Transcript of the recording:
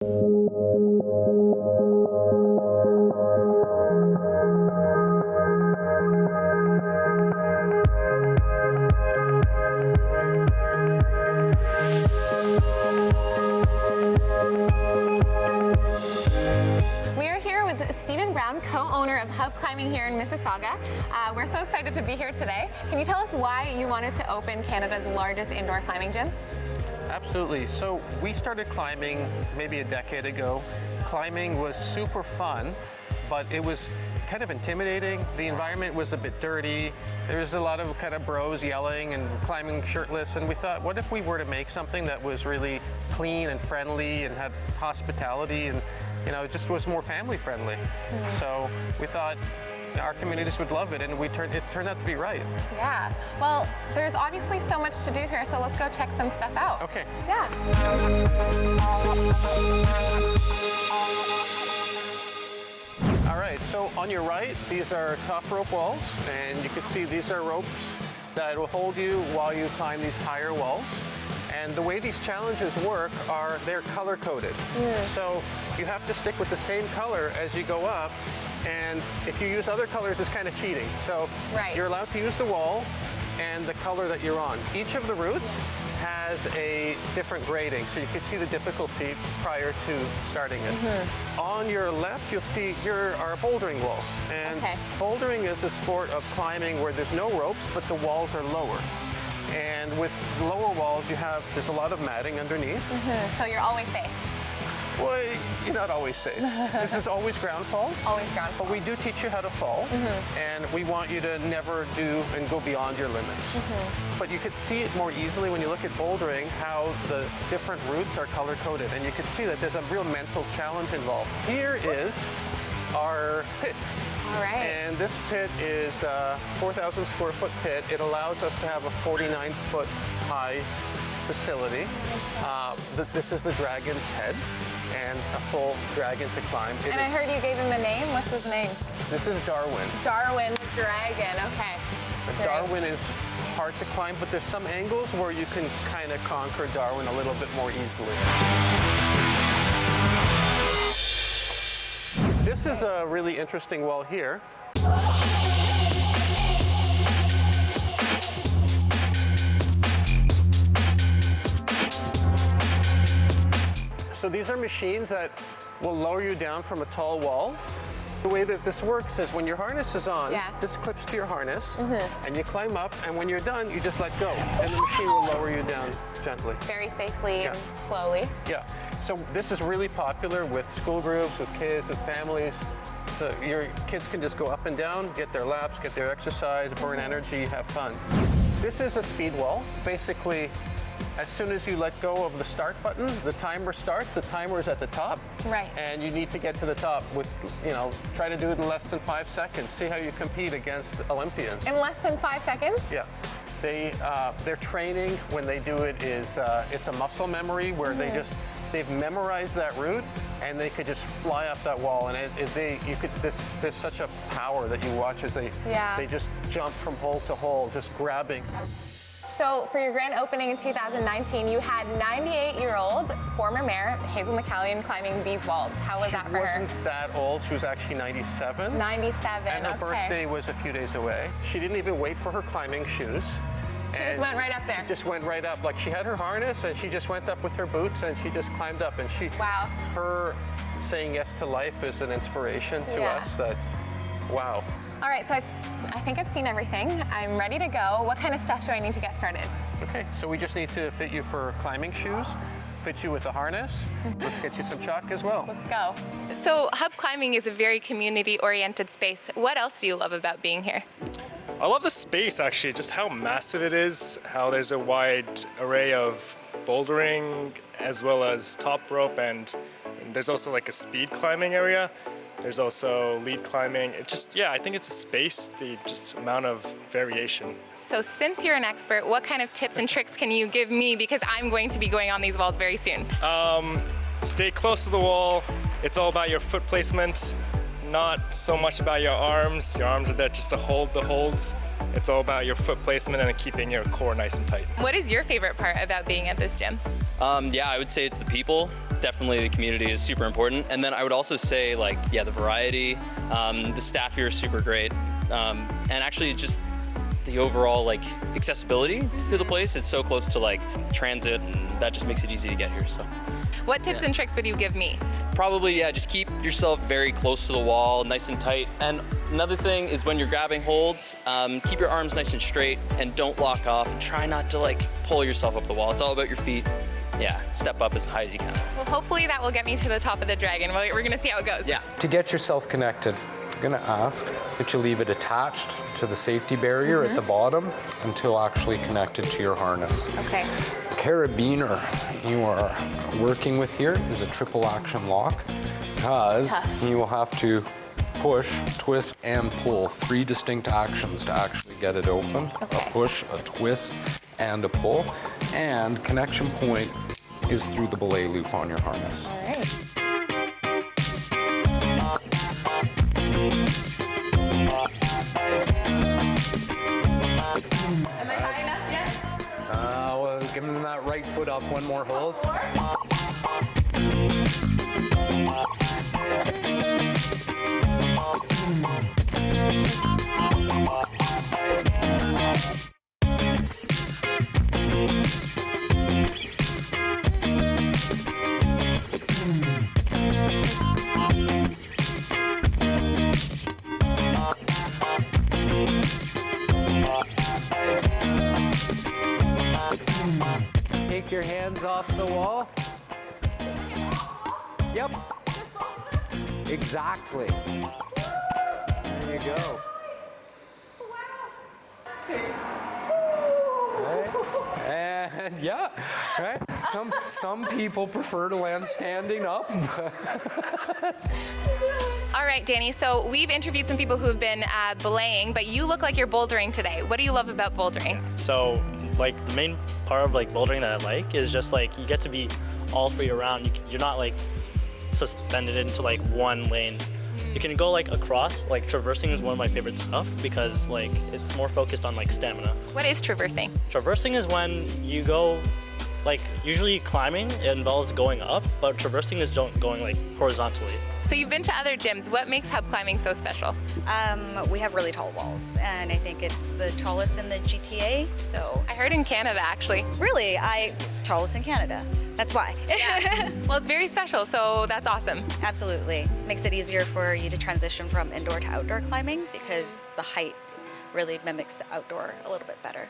Stephen Brown, co-owner of Hub Climbing here in Mississauga. We're so excited to be here today. Can you tell us why you wanted to open Canada's largest indoor climbing gym? Absolutely. So we started climbing maybe a decade ago. Climbing was super fun, but it was kind of intimidating. The environment was a bit dirty. There was a lot of kind of bros yelling and climbing shirtless, and we thought, what if we were to make something that was really clean and friendly and had hospitality and it just was more family friendly. So we thought our communities would love it, and it turned out to be right. Yeah. Well, there's obviously so much to do here, so let's go check some stuff out. Okay. Yeah. All right, so on your right, these are top rope walls, and you can see these are ropes that will hold you while you climb these higher walls. And the way these challenges work are they're color-coded. So you have to stick with the same color as you go up, and if you use other colors, it's kind of cheating. So you're allowed to use the wall and the color that you're on. Each of the routes has a different grading, so you can see the difficulty prior to starting it. On your left, you'll see our bouldering walls. And bouldering is a sport of climbing where there's no ropes, but the walls are lower. And with lower walls, there's a lot of matting underneath. So you're always safe. Well, you're not always safe. This is always ground falls. Always ground falls. But we do teach you how to fall, and we want you to never do and go beyond your limits. But you could see it more easily when you look at bouldering, how the different routes are color-coded, and you can see that there's a real mental challenge involved. Here is our pit. All right. And this pit is a 4,000 square foot pit. It allows us to have a 49-foot high facility. This is the Dragon's Head, and a full dragon to climb. And I heard you gave him a name. What's his name? This is Darwin. Darwin the dragon. Okay. Darwin is hard to climb, but there's some angles where you can kind of conquer Darwin a little bit more easily. This is a really interesting wall here. So these are machines that will lower you down from a tall wall. The way that this works is when your harness is on, this clips to your harness, and you climb up, and when you're done, you just let go, and the machine will lower you down gently. Very safely and slowly. Yeah. So this is really popular with school groups, with kids, with families. So your kids can just go up and down, get their laps, get their exercise, burn energy, have fun. This is a speed wall. Basically, as soon as you let go of the start button, the timer starts, the timer is at the top. Right. And you need to get to the top with, try to do it in less than 5 seconds. See how you compete against Olympians. In less than 5 seconds? Yeah. Their training when they do it is, it's a muscle memory where they've memorized that route, and they could just fly up that wall, and there's such a power that you watch as they just jump from hole to hole, just grabbing. So for your grand opening in 2019, you had 98-year-old former mayor Hazel McCallion climbing these walls. How was that for her? She wasn't that old. She was actually 97. 97, and her birthday was a few days away. She didn't even wait for her climbing shoes. She just went right up there. Just went right up. Like, she had her harness, and she just went up with her boots, and she just climbed up. And her saying yes to life is an inspiration to us. That, wow. All right, so I think I've seen everything. I'm ready to go. What kind of stuff do I need to get started? Okay, so we just need to fit you for climbing shoes, fit you with a harness. Let's get you some chalk as well. Let's go. So Hub Climbing is a very community-oriented space. What else do you love about being here? I love the space, actually, just how massive it is, how there's a wide array of bouldering as well as top rope, and there's also like a speed climbing area. There's also lead climbing. I think it's a space, the just amount of variation. So since you're an expert, what kind of tips and tricks can you give me, because I'm going to be going on these walls very soon? Stay close to the wall. It's all about your foot placement, not so much about your arms. Your arms are there just to hold the holds. It's all about your foot placement and keeping your core nice and tight. What is your favorite part about being at this gym? I would say it's the people. definitely the community is super important. And then I would also say, like, yeah, the variety, the staff here is super great, and actually just the overall like accessibility to the place. It's so close to like transit, and that just makes it easy to get here. So What tips and tricks would you give me? probably, yeah, just keep yourself very close to the wall, nice and tight. And another thing is when you're grabbing holds, keep your arms nice and straight and don't lock off, and try not to like pull yourself up the wall. It's all about your feet. Yeah, step up as high as you can. Well, hopefully that will get me to the top of the dragon. We're gonna see how it goes. Yeah. To get yourself connected, I'm gonna ask that you leave it attached to the safety barrier at the bottom until actually connected to your harness. Okay. Carabiner you are working with here is a triple action lock, because you will have to push, twist, and pull 3 distinct actions to actually get it open. Okay. A push, a twist, and a pull. And connection point is through the belay loop on your harness. All right. Am I high enough yet? Well, give them that right foot up, one more hold. Take your hands off the wall. Yep. Exactly. There you go. Right. And yeah, right. Some people prefer to land standing up. All right, Danny, so we've interviewed some people who have been belaying, but you look like you're bouldering today. What do you love about bouldering? So, like, the main part of like bouldering that I like is just like you get to be all free around. You're not like suspended into like one lane. You can go like across. Like traversing is one of my favorite stuff because like it's more focused on like stamina. What is traversing? Traversing is when you go, like usually climbing it involves going up, but traversing is going like horizontally. So you've been to other gyms. What makes hub climbing so special? We have really tall walls, and I think it's the tallest in the GTA, so. I heard in Canada, actually. Really, tallest in Canada. That's why. Well, it's very special, so that's awesome. Absolutely. Makes it easier for you to transition from indoor to outdoor climbing because the height really mimics outdoor a little bit better.